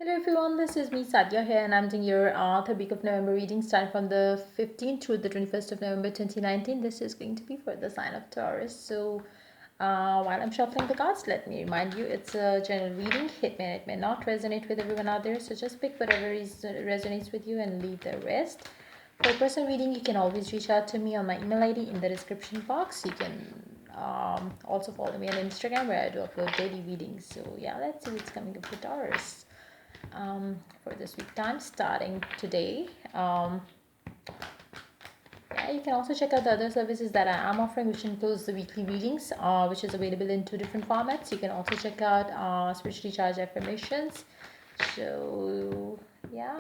Hello everyone, this is me Sadia here, and I'm doing your third week of November reading starting from the 15th through the 21st of November 2019. This is going to be for the sign of Taurus. So while I'm shuffling the cards, let me remind you it's a general reading. It may not resonate with everyone out there, so just pick whatever resonates with you and leave the rest. For personal reading, you can always reach out to me on my email ID in the description box. You can also follow me on Instagram where I do upload daily readings. So yeah, let's see what's coming up for Taurus for this week time starting today. Yeah, you can also check out the other services that I am offering, which includes the weekly readings, which is available in 2 different formats. You can also check out spiritually charged affirmations. So yeah,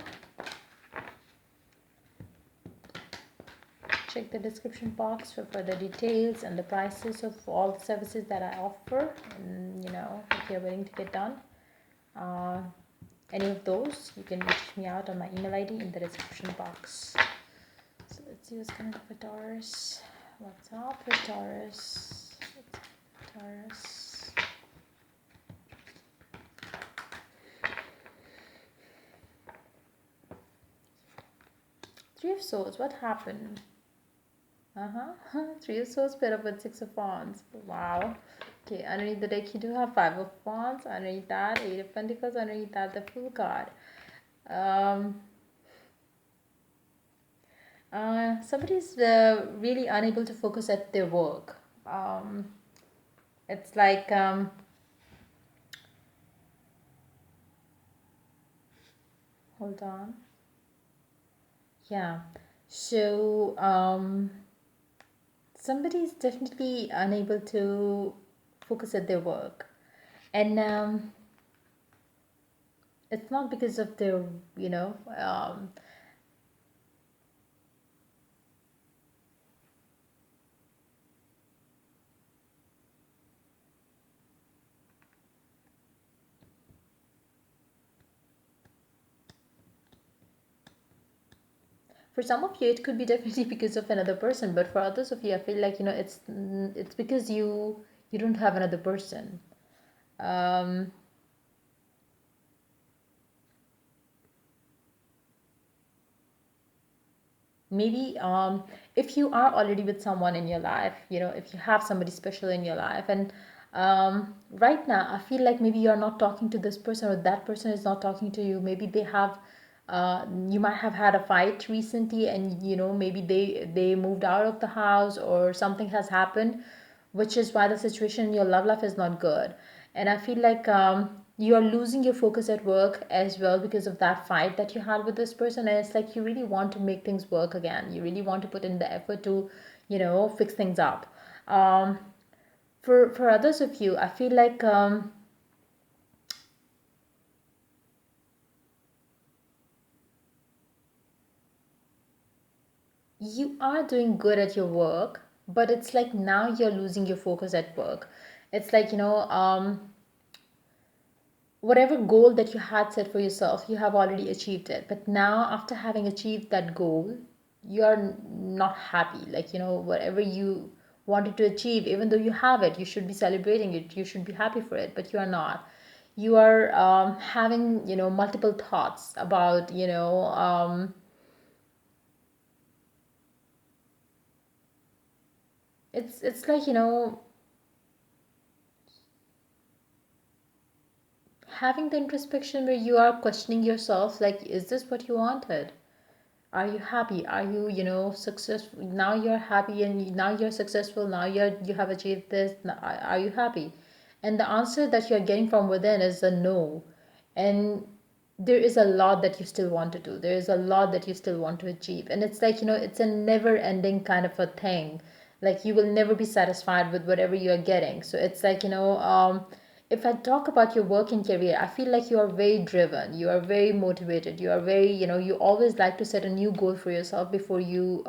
check the description box for further details and the prices of all the services that I offer. And if you're willing to get done any of those, you can reach me out on my email ID in the description box. So let's see what's coming up for Taurus. What's up with Taurus? Taurus. Three of Swords. What happened? Three of Swords paired up with Six of Wands. Wow. Okay, underneath the deck you do have Five of Wands. Underneath that, Eight of Pentacles. Underneath that, the Fool card. Somebody's really unable to focus at their work. It's like hold on. Yeah. So somebody's definitely unable to focus at their work, and it's not because of their for some of you it could be definitely because of another person, but for others of you I feel like it's because you don't have another person. Maybe if you are already with someone in your life, if you have somebody special in your life, and right now I feel like maybe you're not talking to this person, or that person is not talking to you. Maybe they have you might have had a fight recently, and maybe they moved out of the house, or something has happened, which is why the situation in your love life is not good. And I feel like you are losing your focus at work as well because of that fight that you had with this person. And it's like you really want to make things work again. You really want to put in the effort to fix things up. For others of you, I feel like you are doing good at your work, but it's like now you're losing your focus at work. It's like whatever goal that you had set for yourself, you have already achieved it. But now, after having achieved that goal, you are not happy. Like, whatever you wanted to achieve, even though you have it, you should be celebrating it, you should be happy for it, but you are not. You are having, multiple thoughts about, it's like, having the introspection where you are questioning yourself, like, is this what you wanted? Are you happy? Are you successful? Now you're happy, and now you're successful, now you have achieved this. Are you happy? And the answer that you're getting from within is a no. And there is a lot that you still want to do, there is a lot that you still want to achieve, and it's like it's a never ending kind of a thing. Like, you will never be satisfied with whatever you are getting. So it's like if I talk about your working career, I feel like you are very driven, you are very motivated, you are very, you always like to set a new goal for yourself before you,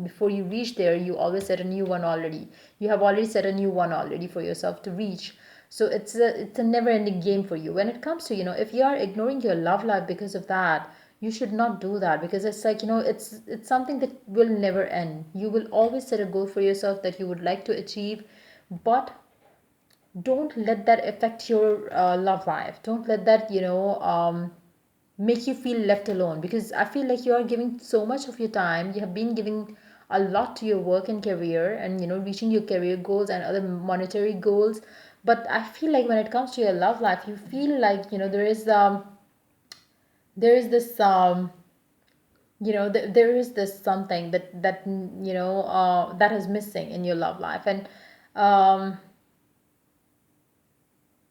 before you reach there, you always set a new one already. You have already set a new one already for yourself to reach. So it's a never ending game for you. When it comes to, if you are ignoring your love life because of that, you should not do that, because it's like, it's something that will never end. You will always set a goal for yourself that you would like to achieve, but don't let that affect your love life. Don't let that, make you feel left alone, because I feel like you are giving so much of your time. You have been giving a lot to your work and career, and reaching your career goals and other monetary goals. But I feel like when it comes to your love life, you feel like there is this there is this something that is missing in your love life. And um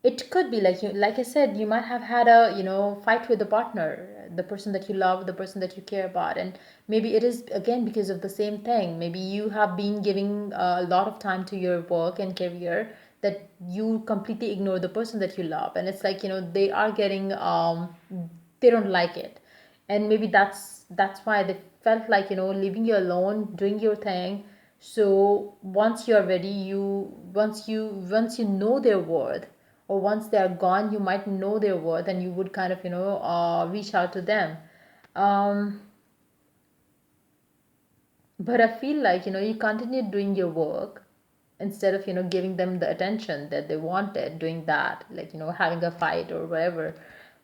it could be like, like I said, you might have had a fight with the partner, the person that you love, the person that you care about. And maybe it is again because of the same thing. Maybe you have been giving a lot of time to your work and career, that you completely ignore the person that you love. And it's like, they are getting they don't like it. And maybe that's why they felt like, leaving you alone, doing your thing. So once you're ready, once you know their worth, or once they are gone, you might know their worth, and you would kind of reach out to them. um but I feel like, you continue doing your work instead of giving them the attention that they wanted, doing that, like, having a fight or whatever.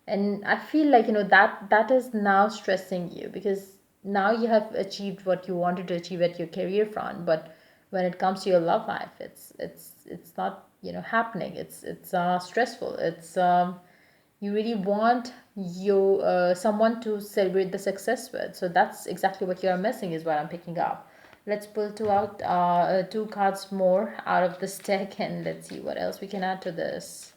And I feel like, that is now stressing you, because now you have achieved what you wanted to achieve at your career front. But when it comes to your love life, it's not happening. It's stressful. It's you really want you someone to celebrate the success with. So that's exactly what you are missing, is what I'm picking up. Let's pull two cards more out of this deck, and let's see what else we can add to this.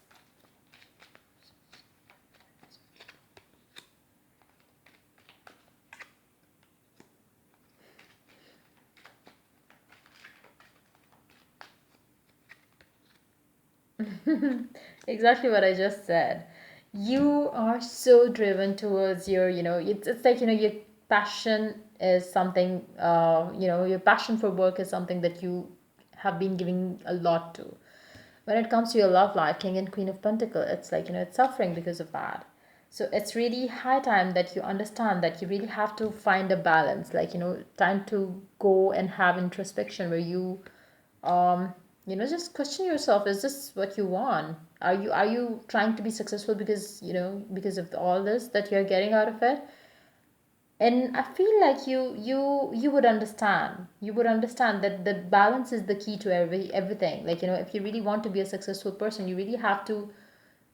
Exactly what I just said. You are so driven towards it's like, your passion is something, your passion for work is something that you have been giving a lot to. When it comes to your love life, King and Queen of Pentacle, it's like, it's suffering because of that. So it's really high time that you understand that you really have to find a balance, like, time to go and have introspection, where you um just question yourself, is this what you want? Are you trying to be successful because because of all this that you're getting out of it? And I feel like you would understand that the balance is the key to everything. Like, if you really want to be a successful person, you really have to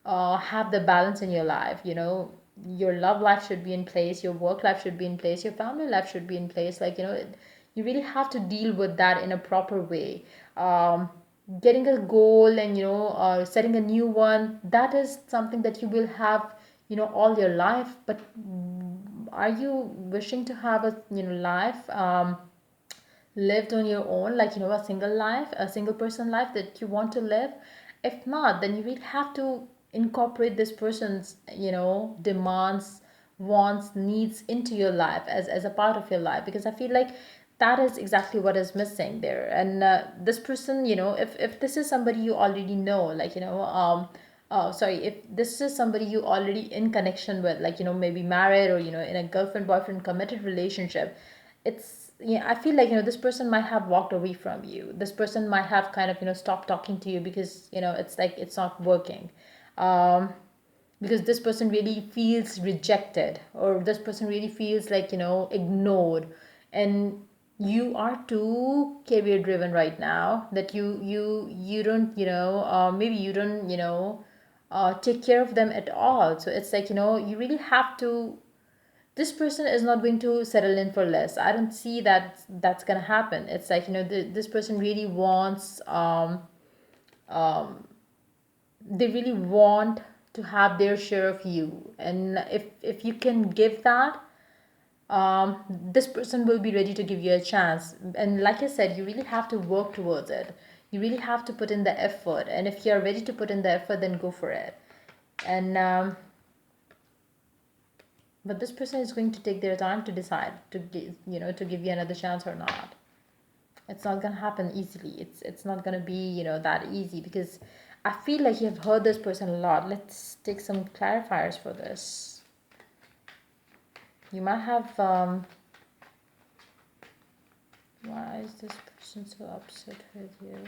have the balance in your life. Your love life should be in place, your work life should be in place, your family life should be in place. Like, you really have to deal with that in a proper way. Getting a goal and setting a new one, that is something that you will have all your life. But are you wishing to have a life lived on your own, like, a single life, a single person life that you want to live? If not, then you will have to incorporate this person's demands, wants, needs into your life as a part of your life, because I feel like that is exactly what is missing there. And this person, if this is somebody you already know, like, oh sorry, if this is somebody you already in connection with, like, maybe married, or in a girlfriend boyfriend committed relationship, it's yeah, I feel like, this person might have walked away from you. This person might have kind of stopped talking to you, because it's like it's not working. um because this person really feels rejected, or this person really feels like ignored. And you are too career driven right now, that you don't maybe you don't take care of them at all. So it's like, you really have to. This person is not going to settle in for less. I don't see that that's gonna happen. It's like, this person really wants um they really want to have their share of you. And if you can give that, this person will be ready to give you a chance. And like I said, you really have to work towards it. You really have to put in the effort, and if you're ready to put in the effort, then go for it. And but this person is going to take their time to decide to give to give you another chance or not. It's not gonna happen easily. It's not gonna be that easy, because I feel like you have heard this person a lot. Let's take some clarifiers for this. You might have why is this person so upset with you?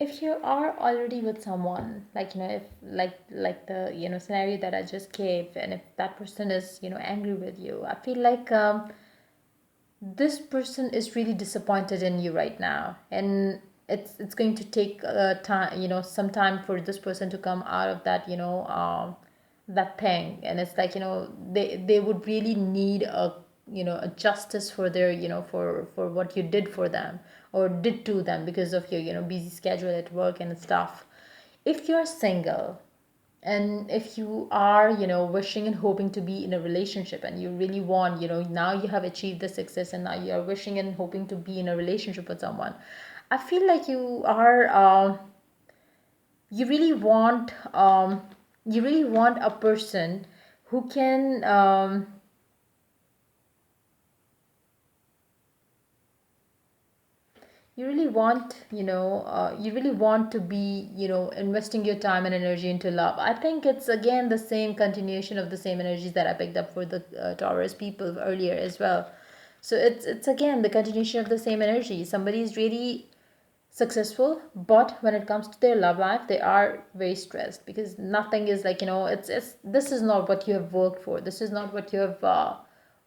if you are already with someone, like if like the scenario that I just gave, and if that person is angry with you, I feel like this person is really disappointed in you right now, and it's going to take time, some time for this person to come out of that, that thing. And it's like, they would really need a justice for their, for what you did for them or did to them because of your busy schedule at work and stuff. If you're single, and if you are wishing and hoping to be in a relationship, and you really want, now you have achieved the success, and now you are wishing and hoping to be in a relationship with someone, I feel like you really want a person who can you really want to be investing your time and energy into love. I think it's again the same continuation of the same energies that I picked up for the Taurus people earlier as well. So it's again the continuation of the same energy. Somebody is really successful, but when it comes to their love life, they are very stressed because nothing is like, it's this is not what you have worked for, this is not what you have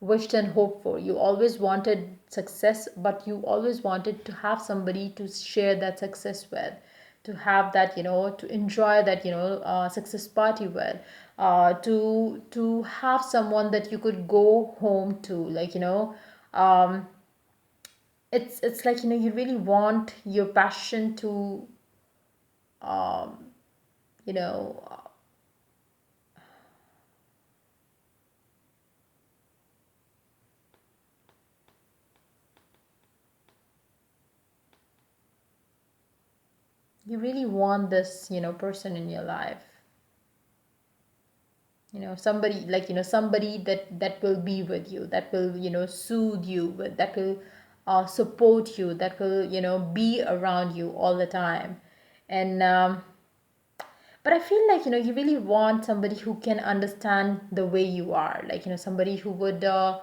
wished and hoped for. You always wanted success, but you always wanted to have somebody to share that success with, to have that, to enjoy that, success party with, to have someone that you could go home to, like, um it's like, you really want your passion to um you know you really want this, person in your life, somebody like, somebody that will be with you, that will soothe you, that will support you, that will be around you all the time. And but I feel like, you really want somebody who can understand the way you are, like, somebody who would you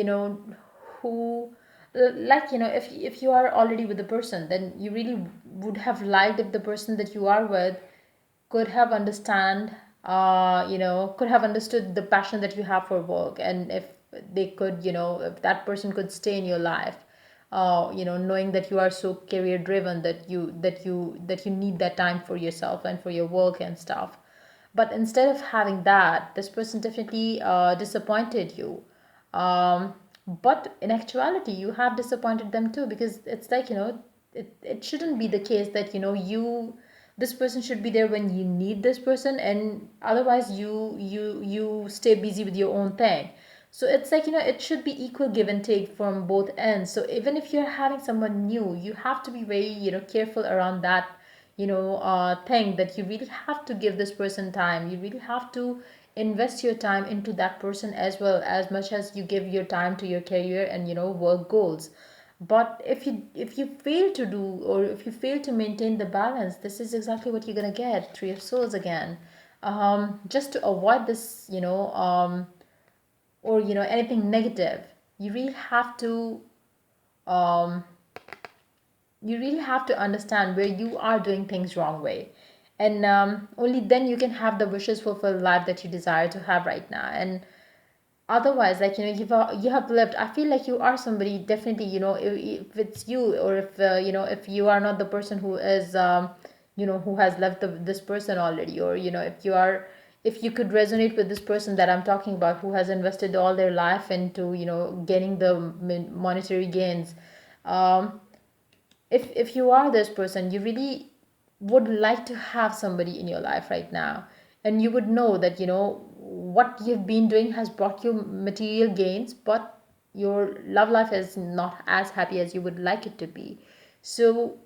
know who like, if you are already with the person, then you really would have liked if the person that you are with could have could have understood the passion that you have for work, and if they could, if that person could stay in your life, knowing that you are so career driven, that you need that time for yourself and for your work and stuff. But instead of having that, this person definitely disappointed you. But in actuality, you have disappointed them too, because it's like, it shouldn't be the case that, this person should be there when you need this person, and otherwise you stay busy with your own thing. So it's like, it should be equal give and take from both ends. So even if you're having someone new, you have to be very, careful around that, thing, that you really have to give this person time. You really have to invest your time into that person as well, as much as you give your time to your career and, work goals. But if you fail to do, or if you fail to maintain the balance, this is exactly what you're gonna get, Three of Swords again. Just to avoid this, or anything negative, you really have to um, you really have to understand where you are doing things wrong way, and only then you can have the wishes fulfilled life that you desire to have right now. And otherwise, like, you have lived, I feel like you are somebody, definitely, if it's you, or if if you are not the person who is who has left this person already, or if you could resonate with this person that I'm talking about, who has invested all their life into gaining the monetary gains. Um, if you are this person, you really would like to have somebody in your life right now, and you would know that what you've been doing has brought you material gains, but your love life is not as happy as you would like it to be. So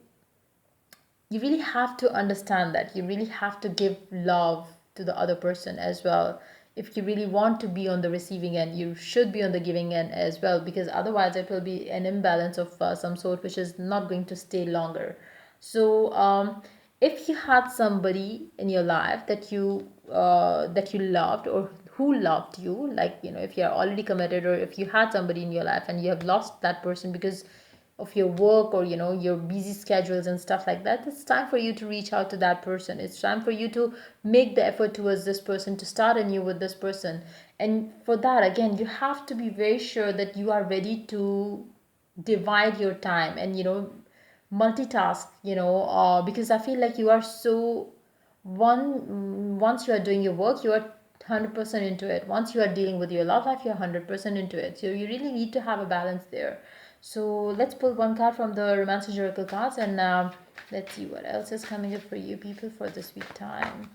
you really have to understand that you really have to give love to the other person as well. If you really want to be on the receiving end, you should be on the giving end as well, because otherwise it will be an imbalance of some sort, which is not going to stay longer. So if you had somebody in your life that you loved, or who loved you, like, if you're already committed, or if you had somebody in your life and you have lost that person because of your work, or your busy schedules and stuff like that, it's time for you to reach out to that person. It's time for you to make the effort towards this person, to start anew with this person. And for that, again, you have to be very sure that you are ready to divide your time and multitask, because I feel like you are so once you are doing your work, you are 100% into it. Once you are dealing with your love life, you're 100% into it. So you really need to have a balance there. So let's pull one card from the Romance Oracle cards, and let's see what else is coming up for you people for this week time.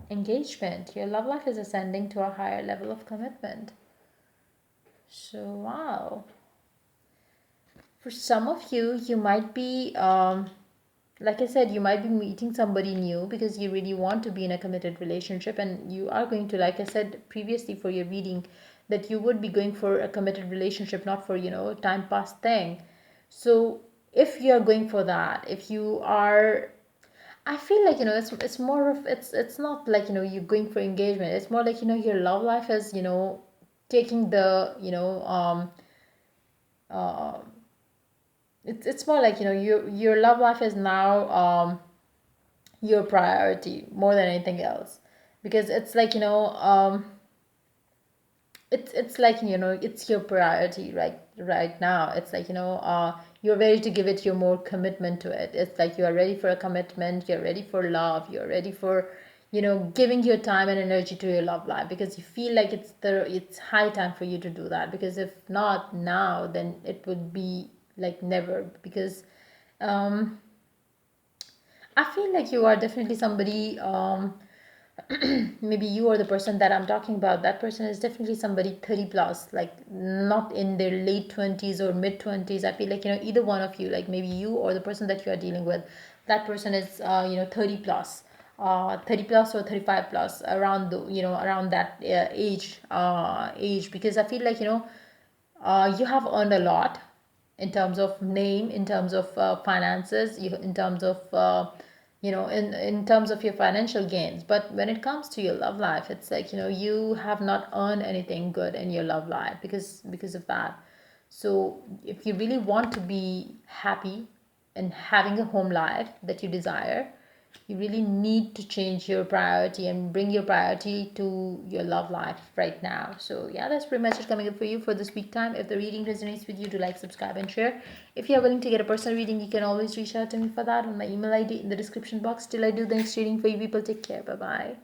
Engagement. Your love life is ascending to a higher level of commitment. So wow. For some of you, you might be like I said, you might be meeting somebody new because you really want to be in a committed relationship, and you are going to, like I said previously for your reading, that you would be going for a committed relationship, not for time pass thing. So if you are going for that, if you are, I feel like it's more of, it's not like you're going for engagement. It's more like your love life is taking the uh, it's more like your love life is now your priority more than anything else, because it's like it's like it's your priority right now. It's like you're ready to give it your more commitment to it. It's like you are ready for a commitment, you're ready for love, you're ready for giving your time and energy to your love life, because you feel like it's high time for you to do that, because if not now, then it would be like never. Because um I feel like you are definitely somebody, maybe you or the person that I'm talking about, that person is definitely somebody 30 plus, like not in their late 20s or mid 20s. I feel like, either one of you, like maybe you or the person that you are dealing with, that person is, 30 plus, 30 plus or 35 plus, around around that age, because I feel like, you have earned a lot in terms of name, in terms of finances, in terms of in terms of your financial gains. But when it comes to your love life, it's like you have not earned anything good in your love life, because of that. So if you really want to be happy and having a home life that you desire, you really need to change your priority and bring your priority to your love life right now. So yeah, that's pretty much it coming up for you for this week time. If the reading resonates with you, do like, subscribe, and share. If you are willing to get a personal reading, you can always reach out to me for that on my email ID in the description box. Till I do the next reading for you people, take care. Bye bye.